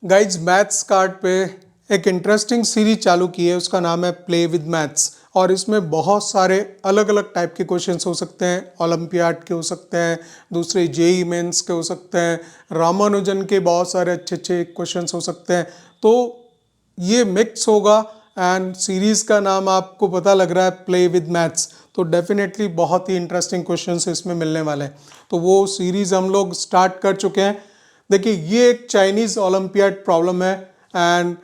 Guys maths card पे एक interesting series चालू की है, उसका नाम है प्ले विद मैथ्स। और इसमें बहुत सारे अलग अलग टाइप के क्वेश्चंस हो सकते हैं। ओलंपियाड के हो सकते हैं, दूसरे जेई मेंस के हो सकते हैं, रामानुजन के बहुत सारे अच्छे अच्छे क्वेश्चंस हो सकते हैं। तो ये मिक्स होगा एंड सीरीज का नाम आपको पता लग रहा है प्ले विद मैथ्स, तो डेफिनेटली बहुत ही इंटरेस्टिंग क्वेश्चंस इसमें मिलने वाले हैं। तो वो सीरीज हम लोग स्टार्ट कर चुके हैं। देखिए ये एक चाइनीज ओलंपियाड प्रॉब्लम है एंड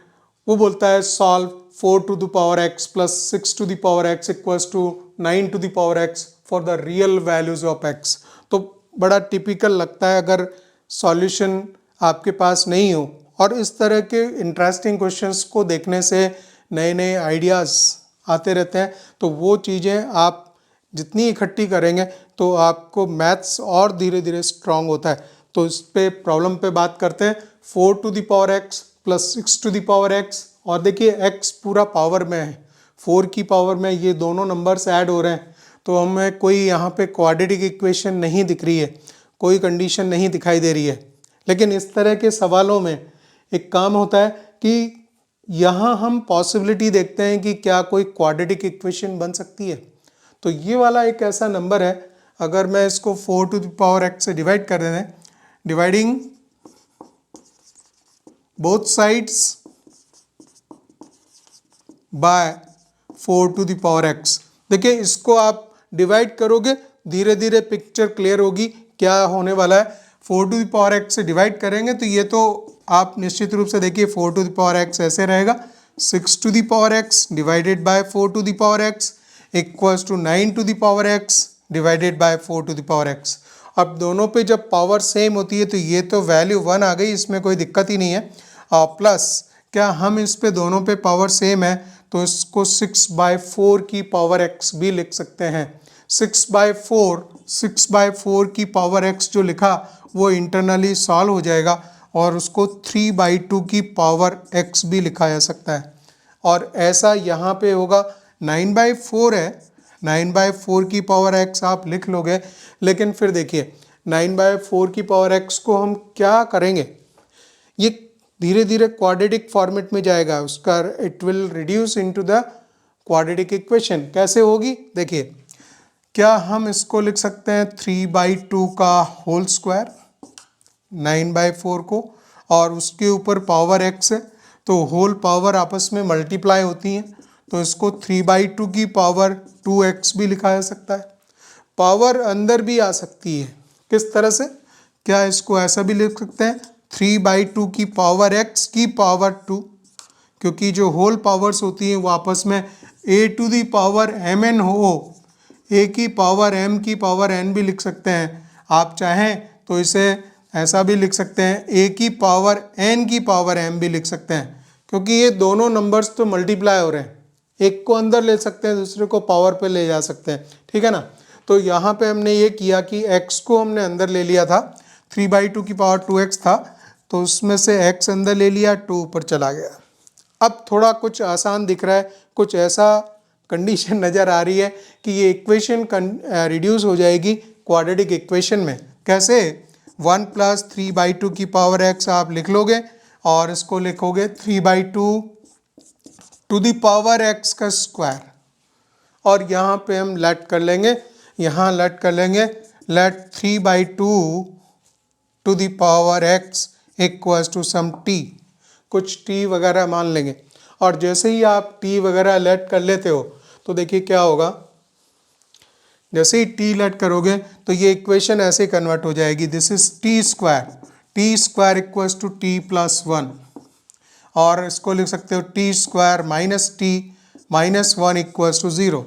वो बोलता है solve 4 to the power x plus 6 to the power x equals to 9 to the power x for the real values of x. तो बड़ा टिपिकल लगता है अगर सॉल्यूशन आपके पास नहीं हो, और इस तरह के इंटरेस्टिंग क्वेश्चंस को देखने से नए नए आइडियाज़ आते रहते हैं। तो वो चीज़ें आप जितनी इकट्ठी करेंगे तो आपको मैथ्स और धीरे धीरे स्ट्रांग होता है। तो इस पे प्रॉब्लम पे बात करते हैं। 4 to the power x plus 6 to the power x, और देखिए एक्स पूरा पावर में है, 4 की पावर में ये दोनों नंबर्स ऐड हो रहे हैं। तो हमें कोई यहाँ पे क्वाड्रेटिक इक्वेशन नहीं दिख रही है, कोई कंडीशन नहीं दिखाई दे रही है। लेकिन इस तरह के सवालों में एक काम होता है कि यहाँ हम पॉसिबिलिटी देखते हैं कि क्या कोई क्वाड्रेटिक इक्वेशन बन सकती है। तो ये वाला एक ऐसा नंबर है, अगर मैं इसको 4 टू द पावर एक्स से डिवाइड कर दें, dividing both sides by 4 to the power x. देखिए इसको आप डिवाइड करोगे, धीरे धीरे पिक्चर क्लियर होगी क्या होने वाला है। 4 टू द पावर एक्स से डिवाइड करेंगे तो ये तो आप निश्चित रूप से देखिए 4 टू द पावर एक्स ऐसे रहेगा, 6 to the power x divided by 4 to the power x equals to 9 to the power x divided by 4 to the power x. अब दोनों पे जब पावर सेम होती है तो ये तो वैल्यू 1 आ गई, इसमें कोई दिक्कत ही नहीं है। प्लस क्या हम इस पे दोनों पे पावर सेम है तो इसको 6/4 की पावर x भी लिख सकते हैं। 6/4 की पावर x जो लिखा वो इंटरनली सॉल्व हो जाएगा और उसको 3/2 की पावर x भी लिखा जा सकता है। और ऐसा यहाँ पे होगा 9/4 है, 9/4 की पावर x आप लिख लोगे। लेकिन फिर देखिए 9/4 की पावर x को हम क्या करेंगे, ये धीरे धीरे क्वाड्रेटिक फॉर्मेट में जाएगा, उसका it will reduce into the quadratic equation. कैसे होगी देखिए, क्या हम इसको लिख सकते हैं 3/2 का होल स्क्वायर 9/4 को, और उसके ऊपर पावर x है तो होल पावर आपस में मल्टीप्लाई होती हैं, तो इसको 3/2 की पावर 2x भी लिखा जा सकता है। पावर अंदर भी आ सकती है, किस तरह से, क्या इसको ऐसा भी लिख सकते हैं 3/2 की पावर x की पावर 2, क्योंकि जो होल पावर्स होती हैं वो आपस में a to the power mn हो, a की पावर m की पावर n भी लिख सकते हैं। आप चाहें तो इसे ऐसा भी लिख सकते हैं a की पावर n की पावर m भी लिख सकते हैं, क्योंकि ये दोनों नंबर्स तो मल्टीप्लाई हो रहे हैं, एक को अंदर ले सकते हैं दूसरे को पावर पे ले जा सकते हैं, ठीक है ना। तो यहाँ पे हमने ये किया कि x को हमने अंदर ले लिया था, 3/2 की पावर 2x था तो उसमें से x अंदर ले लिया, 2 ऊपर चला गया। अब थोड़ा कुछ आसान दिख रहा है, कुछ ऐसा कंडीशन नज़र आ रही है कि ये इक्वेशन रिड्यूस हो जाएगी क्वाड्रेटिक इक्वेशन में। कैसे, 1 + 3/2 की पावर x आप लिख लोगे और इसको लिखोगे 3/2 टू द पावर x का स्क्वायर, और यहाँ पे हम लेट कर लेंगे, यहाँ लेट कर लेंगे, let 3/2 to the power x equals to some t, कुछ t वगैरह मान लेंगे। और जैसे ही आप t वगैरह लेट कर लेते हो तो देखिए क्या होगा, जैसे ही t लेट करोगे तो ये इक्वेशन ऐसे कन्वर्ट हो जाएगी, this is t square equals to t + 1, और इसको लिख सकते हो t square minus t minus 1 equals to 0।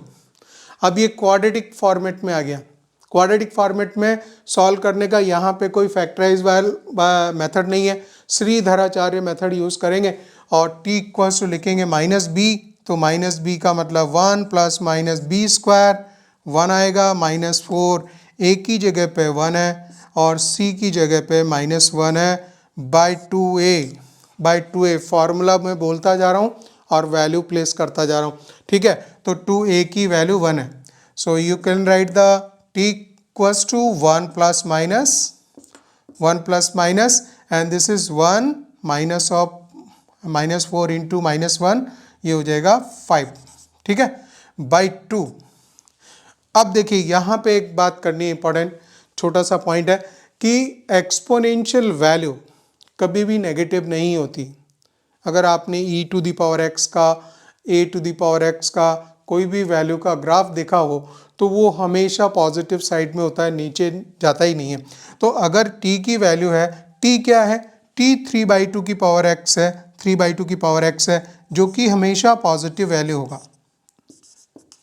अब ये क्वाड्रेटिक फॉर्मेट में आ गया। क्वाड्रेटिक फॉर्मेट में सॉल्व करने का यहाँ पे कोई फैक्टराइज मेथड नहीं है, श्रीधराचार्य मेथड यूज़ करेंगे और t इक्वल्स टू लिखेंगे -b, तो -b का मतलब 1 + -b² 1 आएगा, -4 a की जगह पे 1 है और c की जगह पे -1 है, बाय 2a फार्मूला में बोलता जा रहा हूँ और वैल्यू प्लेस करता जा रहा हूँ, ठीक है। तो 2a की वैल्यू 1 है, so you can write the t = 1 + -, 1 + - and this is 1 -4 into -1 ये हो जाएगा 5, ठीक है, बाई 2। अब देखिए यहाँ पे एक बात करनी है, इंपॉर्टेंट छोटा सा पॉइंट है कि एक्सपोनेंशियल वैल्यू कभी भी नेगेटिव नहीं होती। अगर आपने e⁻x का, a⁻x का कोई भी वैल्यू का ग्राफ देखा हो तो वो हमेशा पॉजिटिव साइड में होता है, नीचे जाता ही नहीं है। तो अगर t की वैल्यू है, t क्या है, t 3/2 की पावर x है, 3/2 की पावर x है, जो कि हमेशा पॉजिटिव वैल्यू होगा।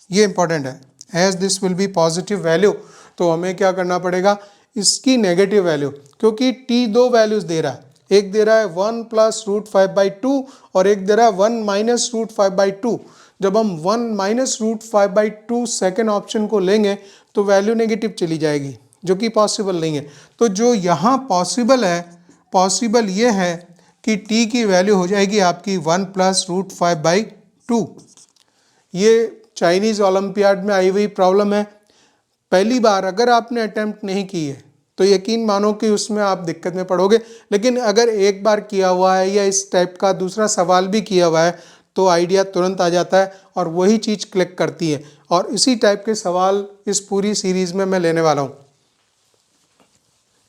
ये इंपॉर्टेंट है, as this will be positive value, तो हमें क्या करना पड़ेगा, इसकी नेगेटिव वैल्यू, क्योंकि t दो वैल्यूज दे रहा है, एक दे रहा है 1 + √5/2 और एक दे रहा है 1 - √5/2। जब हम 1 - √5/2 सेकेंड ऑप्शन को लेंगे तो वैल्यू नेगेटिव चली जाएगी, जो कि पॉसिबल नहीं है। तो जो यहाँ पॉसिबल है, पॉसिबल ये है कि t की वैल्यू हो जाएगी आपकी 1 + √5/2। ये चाइनीज़ ओलंपियाड में आई हुई प्रॉब्लम है। पहली बार अगर आपने अटेम्प्ट नहीं की है तो यकीन मानो कि उसमें आप दिक्कत में पड़ोगे, लेकिन अगर एक बार किया हुआ है या इस टाइप का दूसरा सवाल भी किया हुआ है तो आइडिया तुरंत आ जाता है और वही चीज़ क्लिक करती है। और इसी टाइप के सवाल इस पूरी सीरीज़ में मैं लेने वाला हूँ।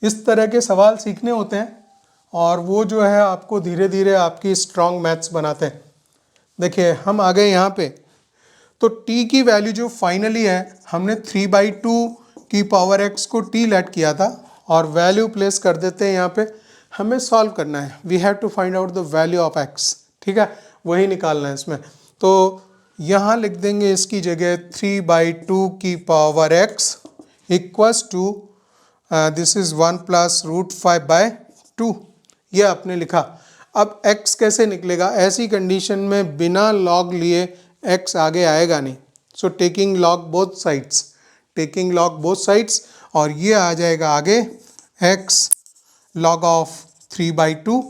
इस तरह के सवाल सीखने होते हैं और वो जो है आपको धीरे धीरे आपकी स्ट्रॉन्ग मैथ्स बनाते हैं। देखिए हम आ गए यहाँ पे, तो t की वैल्यू जो फाइनली है, हमने 3/2 की पावर x को t लेट किया था और वैल्यू प्लेस कर देते हैं यहाँ पे। हमें सॉल्व करना है, we have to find out the value of x, ठीक है, वही निकालना है इसमें। तो यहाँ लिख देंगे इसकी जगह 3/2 की power x equals to this is 1 + √5/2, ये आपने लिखा। अब x कैसे निकलेगा, ऐसी कंडीशन में बिना लॉग लिए x आगे आएगा नहीं। So taking log both sides, taking log both sides, और ये आ जाएगा आगे x log of 3/2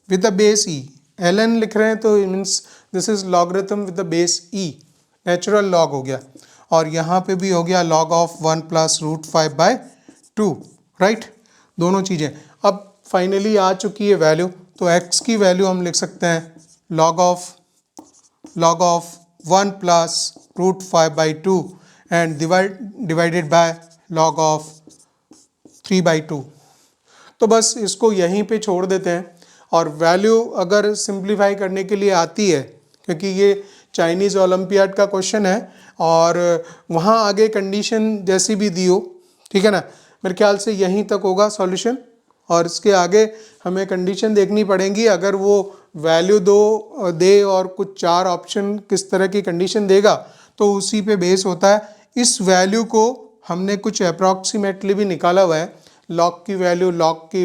with the base e। ln लिख रहे हैं तो means this is logarithm with the base e, natural log हो गया। और यहाँ पे भी हो गया log ऑफ 1 + √5/2, राइट, दोनों चीज़ें। अब फाइनली आ चुकी है वैल्यू, तो x की वैल्यू हम लिख सकते हैं log of 1 + √5/2 and divided by log of 3/2। तो बस इसको यहीं पे छोड़ देते हैं और वैल्यू अगर सिंप्लीफाई करने के लिए आती है, क्योंकि ये चाइनीज़ ओलंपियाड का क्वेश्चन है और वहाँ आगे कंडीशन जैसी भी दी हो, ठीक है ना, मेरे ख्याल से यहीं तक होगा सॉल्यूशन और इसके आगे हमें कंडीशन देखनी पड़ेगी। अगर वो वैल्यू दे और कुछ 4 ऑप्शन किस तरह की कंडीशन देगा तो उसी पे बेस होता है। इस वैल्यू को हमने कुछ अप्रॉक्सीमेटली भी निकाला हुआ है, लॉग की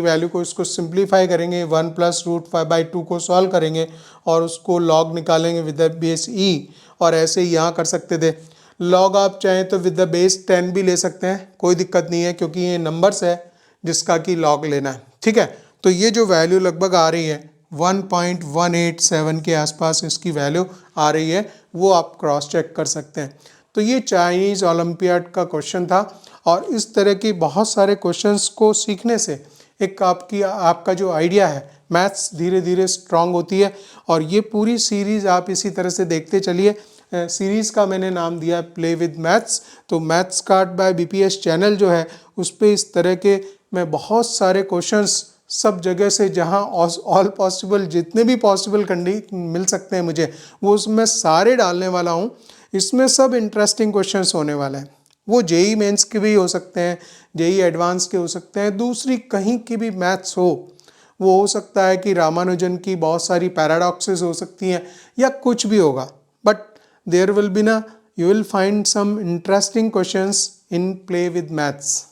वैल्यू को इसको सिंप्लीफाई करेंगे, 1 + √5/2 को सॉल्व करेंगे और उसको लॉग निकालेंगे विद द बेस e, और ऐसे ही यहाँ कर सकते थे। लॉग आप चाहें तो विद द बेस 10 भी ले सकते हैं, कोई दिक्कत नहीं है, क्योंकि ये नंबर्स है जिसका कि लॉग लेना है, ठीक है। तो ये जो वैल्यू लगभग आ रही है 1.187 के आसपास इसकी वैल्यू आ रही है, वो आप क्रॉस चेक कर सकते हैं। तो ये चाइनीज़ ओलंपियाड का क्वेश्चन था और इस तरह की बहुत सारे क्वेश्चंस को सीखने से एक आपका जो आइडिया है मैथ्स धीरे धीरे स्ट्रांग होती है। और ये पूरी सीरीज़ आप इसी तरह से देखते चलिए। सीरीज़ का मैंने नाम दिया प्ले विद मैथ्स। तो maths card by BPS channel जो है उस पर इस तरह के मैं बहुत सारे क्वेश्चंस सब जगह से जहां ऑल पॉसिबल जितने भी पॉसिबल मिल सकते हैं मुझे, वो उसमें सारे डालने वाला हूं। इसमें सब इंटरेस्टिंग क्वेश्चंस होने वाले हैं। वो जेई मेंस के भी हो सकते हैं, जेई एडवांस के हो सकते हैं, दूसरी कहीं की भी मैथ्स हो, वो हो सकता है कि रामानुजन की बहुत सारी पैराडॉक्सेस हो सकती हैं या कुछ भी होगा, but there will be you will find some interesting questions in play with maths.